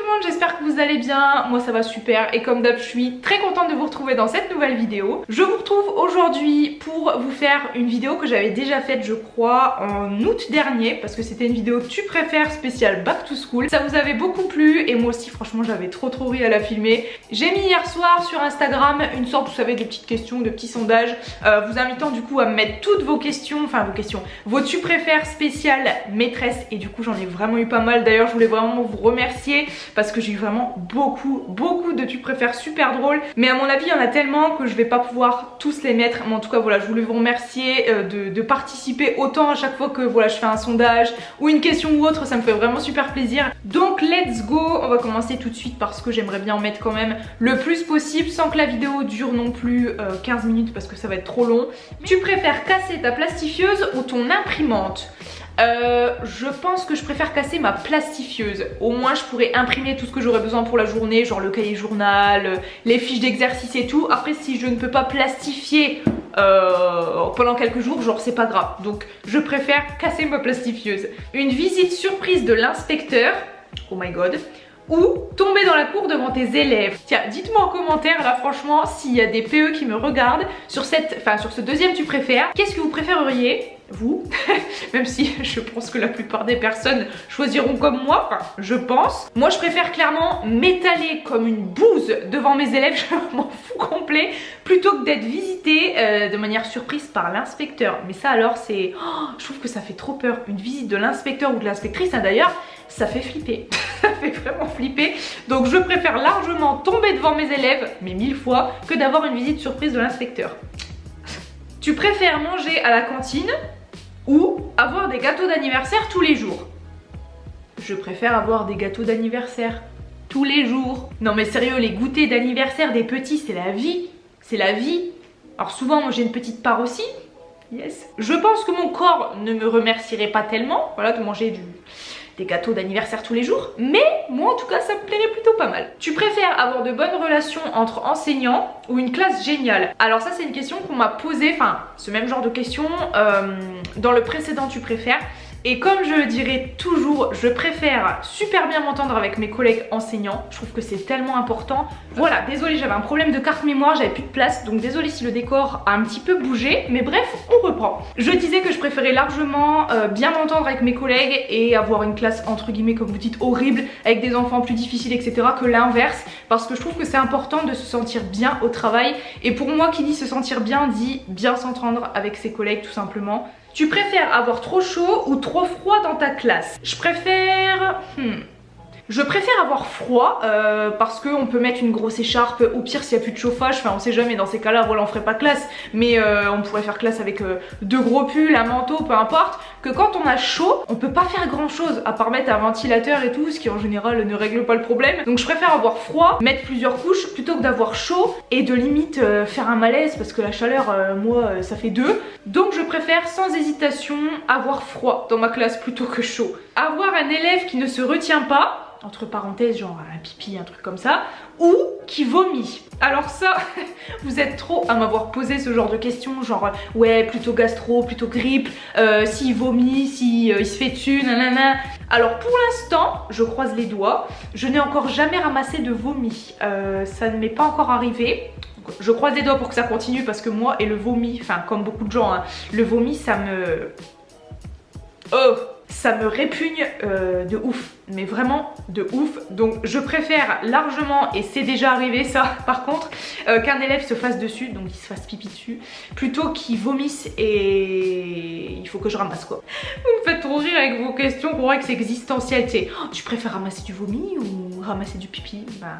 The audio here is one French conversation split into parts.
le monde, j'espère que vous allez bien, moi ça va super et comme d'hab je suis très contente de vous retrouver dans cette nouvelle vidéo. Je vous retrouve aujourd'hui pour vous faire une vidéo que j'avais déjà faite je crois en août dernier parce que c'était une vidéo tu préfères spéciale back to school. Ça vous avait beaucoup plu et moi aussi franchement j'avais trop ri à la filmer. J'ai mis hier soir sur Instagram une sorte, vous savez, de petites questions, de petits sondages, vous invitant du coup à me mettre toutes vos questions, vos tu préfères spéciales maîtresse et du coup j'en ai vraiment eu pas mal. D'ailleurs je voulais vraiment vous remercier parce que j'ai eu vraiment beaucoup de tu préfères super drôles, mais à mon avis il y en a tellement que je vais pas pouvoir tous les mettre, mais en tout cas voilà, je voulais vous remercier de participer autant à chaque fois que voilà je fais un sondage ou une question ou autre, ça me fait vraiment super plaisir. Donc let's go, on va commencer tout de suite parce que j'aimerais bien en mettre quand même le plus possible sans que la vidéo dure non plus 15 minutes parce que ça va être trop long. Tu préfères casser ta plastifieuse ou ton imprimante? Je pense que je préfère casser ma plastifieuse. Au moins je pourrais imprimer tout ce que j'aurais besoin pour la journée, genre le cahier journal, les fiches d'exercice et tout. Après si je ne peux pas plastifier pendant quelques jours, genre c'est pas grave. Donc je préfère casser ma plastifieuse. Une visite surprise de l'inspecteur, oh my god, ou tomber dans la cour devant tes élèves. Tiens, dites-moi en commentaire là franchement s'il y a des PE qui me regardent sur ce deuxième tu préfères. Qu'est-ce que vous préféreriez vous? Même si je pense que la plupart des personnes choisiront comme moi, enfin je pense. Moi je préfère clairement m'étaler comme une bouse devant mes élèves, je m'en fous complet, plutôt que d'être visitée de manière surprise par l'inspecteur. Mais ça alors c'est... Oh, je trouve que ça fait trop peur. Une visite de l'inspecteur ou de l'inspectrice, hein, d'ailleurs, ça fait flipper. Ça fait vraiment flipper. Donc je préfère largement tomber devant mes élèves, mais 1000 fois, que d'avoir une visite surprise de l'inspecteur. Tu préfères manger à la cantine ou avoir des gâteaux d'anniversaire tous les jours? Je préfère avoir des gâteaux d'anniversaire tous les jours. Non mais sérieux, les goûters d'anniversaire des petits, c'est la vie. C'est la vie. Alors souvent, moi j'ai une petite part aussi. Yes. Je pense que mon corps ne me remercierait pas tellement, voilà, de manger des gâteaux d'anniversaire tous les jours, mais moi en tout cas ça me plairait plutôt pas mal. Tu préfères avoir de bonnes relations entre enseignants ou une classe géniale? Alors ça c'est une question qu'on m'a posée, enfin ce même genre de question dans le précédent tu préfères. Et comme je le dirais toujours, je préfère super bien m'entendre avec mes collègues enseignants. Je trouve que c'est tellement important. Voilà, désolée, j'avais un problème de carte mémoire, j'avais plus de place. Donc désolée si le décor a un petit peu bougé. Mais bref, on reprend. Je disais que je préférais largement bien m'entendre avec mes collègues et avoir une classe entre guillemets, comme vous dites, horrible, avec des enfants plus difficiles, etc. que l'inverse. Parce que je trouve que c'est important de se sentir bien au travail. Et pour moi, qui dit se sentir bien, dit bien s'entendre avec ses collègues tout simplement. Tu préfères avoir trop chaud ou trop froid dans ta classe? Je préfère... Je préfère avoir froid parce qu'on peut mettre une grosse écharpe, au pire s'il n'y a plus de chauffage, enfin on sait jamais, dans ces cas là voilà on ferait pas classe, mais on pourrait faire classe avec deux gros pulls, un manteau, peu importe, que quand on a chaud on peut pas faire grand chose à part mettre un ventilateur et tout, ce qui en général ne règle pas le problème. Donc je préfère avoir froid, mettre plusieurs couches plutôt que d'avoir chaud et de limite faire un malaise parce que la chaleur moi ça fait deux. Donc je préfère sans hésitation avoir froid dans ma classe plutôt que chaud. Avoir un élève qui ne se retient pas, entre parenthèses genre un pipi, un truc comme ça, ou qui vomit. Alors ça, vous êtes trop à m'avoir posé ce genre de questions, genre ouais plutôt gastro, plutôt grippe, s'il vomit, si il se fait dessus, nanana. Alors pour l'instant, je croise les doigts, je n'ai encore jamais ramassé de vomi, ça ne m'est pas encore arrivé. Je croise les doigts pour que ça continue parce que moi et le vomi, enfin comme beaucoup de gens, hein, le vomi ça me... Oh, ça me répugne de ouf, mais vraiment de ouf. Donc je préfère largement, et c'est déjà arrivé ça par contre, qu'un élève se fasse dessus, donc il se fasse pipi dessus, plutôt qu'il vomisse et il faut que je ramasse quoi. Vous me faites trop rire avec vos questions, pour vrai que c'est existentiel, tu sais. Oh, tu préfères ramasser du vomi ou ramasser du pipi? Ben...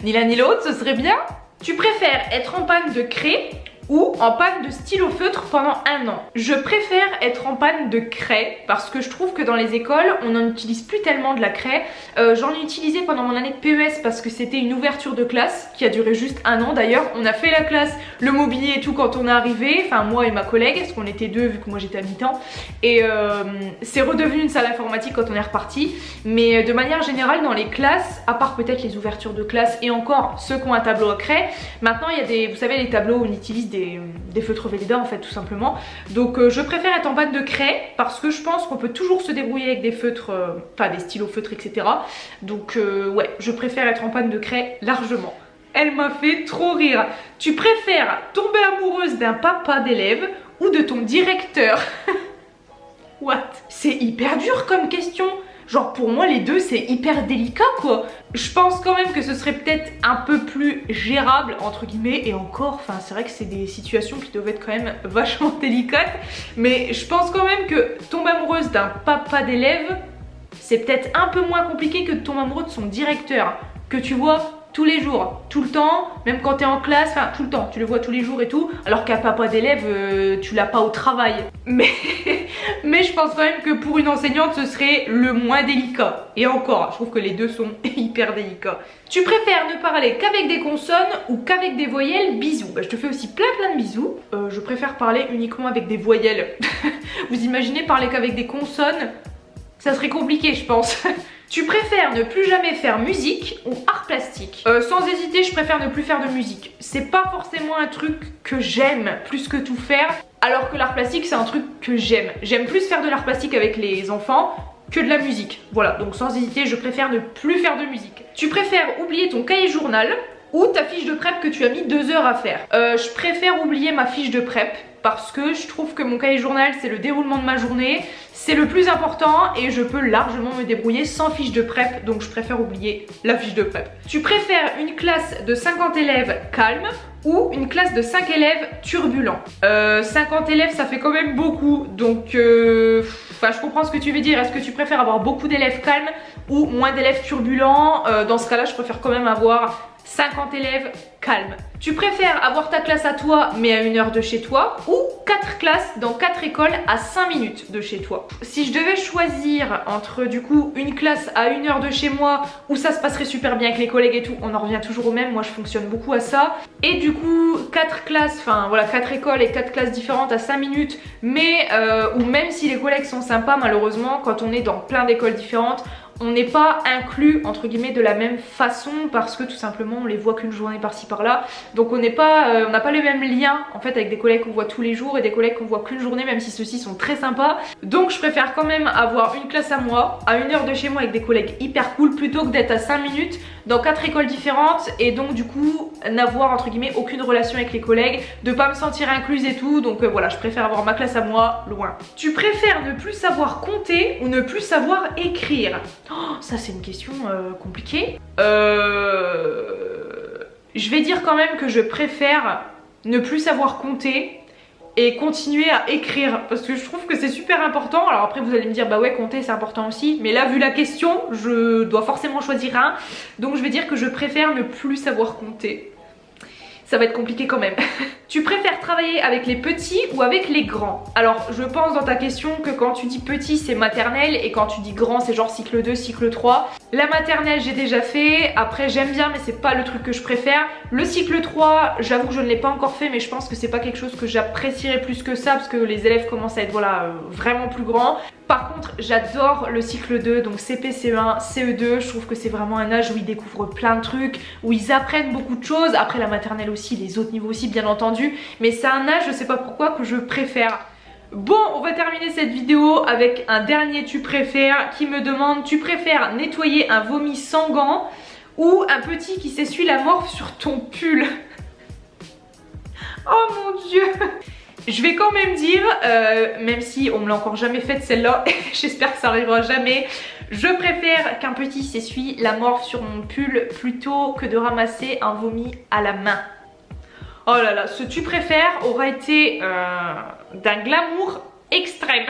ni l'un ni l'autre, ce serait bien. Tu préfères être en panne de craie ou en panne de stylo feutre pendant 1 an? Je préfère être en panne de craie parce que je trouve que dans les écoles on n'en utilise plus tellement de la craie. J'en ai utilisé pendant mon année de PES parce que c'était une ouverture de classe qui a duré juste 1 an. D'ailleurs on a fait la classe, le mobilier et tout quand on est arrivé, enfin moi et ma collègue parce qu'on était deux vu que moi j'étais à mi-temps, et c'est redevenu une salle informatique quand on est reparti. Mais de manière générale dans les classes, à part peut-être les ouvertures de classe et encore ceux qui ont un tableau à craie, maintenant il y a des, vous savez les tableaux où on utilise des feutres Velleda en fait tout simplement. Donc je préfère être en panne de craie parce que je pense qu'on peut toujours se débrouiller avec des feutres, enfin des stylos feutres etc. Donc ouais, je préfère être en panne de craie largement. Elle m'a fait trop rire. Tu préfères tomber amoureuse d'un papa d'élève ou de ton directeur? What? C'est hyper dur comme question. Genre pour moi les deux c'est hyper délicat quoi. Je pense quand même que ce serait peut-être un peu plus gérable entre guillemets, et encore, enfin c'est vrai que c'est des situations qui doivent être quand même vachement délicates. Mais je pense quand même que tomber amoureuse d'un papa d'élève, c'est peut-être un peu moins compliqué que de tomber amoureux de son directeur. Que tu vois tous les jours, tout le temps, même quand t'es en classe, enfin tout le temps, tu le vois tous les jours et tout, alors qu'un papa d'élève, tu l'as pas au travail. Mais je pense quand même que pour une enseignante, ce serait le moins délicat. Et encore, je trouve que les deux sont hyper délicats. Tu préfères ne parler qu'avec des consonnes ou qu'avec des voyelles? Bisous. Bah, je te fais aussi plein de bisous. Je préfère parler uniquement avec des voyelles. Vous imaginez parler qu'avec des consonnes? Ça serait compliqué je pense. Tu préfères ne plus jamais faire musique ou art plastique? Sans hésiter, je préfère ne plus faire de musique. C'est pas forcément un truc que j'aime plus que tout faire, alors que l'art plastique c'est un truc que j'aime. J'aime plus faire de l'art plastique avec les enfants que de la musique. Voilà, donc sans hésiter, je préfère ne plus faire de musique. Tu préfères oublier ton cahier journal ou ta fiche de prep que tu as mis 2 heures à faire? Je préfère oublier ma fiche de prep parce que je trouve que mon cahier journal c'est le déroulement de ma journée, c'est le plus important et je peux largement me débrouiller sans fiche de prep, donc je préfère oublier la fiche de prep. Tu préfères une classe de 50 élèves calme ou une classe de 5 élèves turbulents? 50 élèves ça fait quand même beaucoup, donc enfin je comprends ce que tu veux dire. Est-ce que tu préfères avoir beaucoup d'élèves calmes ou moins d'élèves turbulents? Dans ce cas là je préfère quand même avoir 50 élèves calmes. Tu préfères avoir ta classe à toi mais à 1 heure de chez toi ou 4 classes dans 4 écoles à 5 minutes de chez toi? Si je devais choisir entre du coup une classe à 1 heure de chez moi où ça se passerait super bien avec les collègues et tout, on en revient toujours au même, moi je fonctionne beaucoup à ça, et du coup 4 classes, enfin voilà 4 écoles et 4 classes différentes à 5 minutes, mais ou même si les collègues sont sympas, malheureusement quand on est dans plein d'écoles différentes, on n'est pas inclus entre guillemets de la même façon parce que tout simplement on les voit qu'une journée par-ci par-là, donc on n'a pas le même lien en fait avec des collègues qu'on voit tous les jours et des collègues qu'on voit qu'une journée, même si ceux-ci sont très sympas. Donc je préfère quand même avoir une classe à moi, à 1 heure de chez moi avec des collègues hyper cool, plutôt que d'être à 5 minutes dans 4 écoles différentes et donc du coup n'avoir entre guillemets aucune relation avec les collègues, de pas me sentir incluse et tout, donc voilà, je préfère avoir ma classe à moi loin. Tu préfères ne plus savoir compter ou ne plus savoir écrire? Oh, ça c'est une question compliquée. Je vais dire quand même que je préfère ne plus savoir compter et continuer à écrire parce que je trouve que c'est super important. Alors après vous allez me dire bah ouais, compter c'est important aussi, mais là vu la question je dois forcément choisir un, donc je vais dire que je préfère ne plus savoir compter. Ça va être compliqué quand même. Tu préfères travailler avec les petits ou avec les grands? Alors je pense dans ta question que quand tu dis petit c'est maternelle et quand tu dis grand c'est genre cycle 2, cycle 3. La maternelle j'ai déjà fait, après j'aime bien mais c'est pas le truc que je préfère. Le cycle 3 j'avoue que je ne l'ai pas encore fait, mais je pense que c'est pas quelque chose que j'apprécierais plus que ça parce que les élèves commencent à être voilà vraiment plus grands. Par contre j'adore le cycle 2, donc CP, CE1, CE2, je trouve que c'est vraiment un âge où ils découvrent plein de trucs, où ils apprennent beaucoup de choses. Après la maternelle aussi, les autres niveaux aussi bien entendu, mais c'est un âge, je sais pas pourquoi, que je préfère. Bon, on va terminer cette vidéo avec un dernier tu préfères qui me demande: tu préfères nettoyer un vomi sans gants ou un petit qui s'essuie la morve sur ton pull? Oh mon dieu. Je vais quand même dire, même si on me l'a encore jamais faite celle-là, j'espère que ça arrivera jamais, je préfère qu'un petit s'essuie la morve sur mon pull plutôt que de ramasser un vomi à la main. Oh là là, ce tu préfères aura été d'un glamour extrême.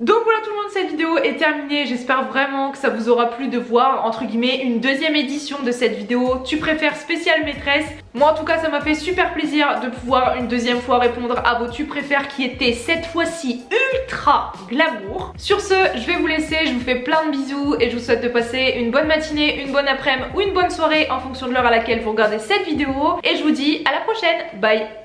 Donc voilà tout le monde, cette vidéo est terminée. J'espère vraiment que ça vous aura plu de voir entre guillemets une deuxième édition de cette vidéo tu préfères spéciale maîtresse. Moi en tout cas ça m'a fait super plaisir de pouvoir une deuxième fois répondre à vos tu préfères qui étaient cette fois-ci ultra glamour. Sur ce, je vais vous laisser, je vous fais plein de bisous et je vous souhaite de passer une bonne matinée, une bonne après-midi ou une bonne soirée en fonction de l'heure à laquelle vous regardez cette vidéo. Et je vous dis à la prochaine, bye.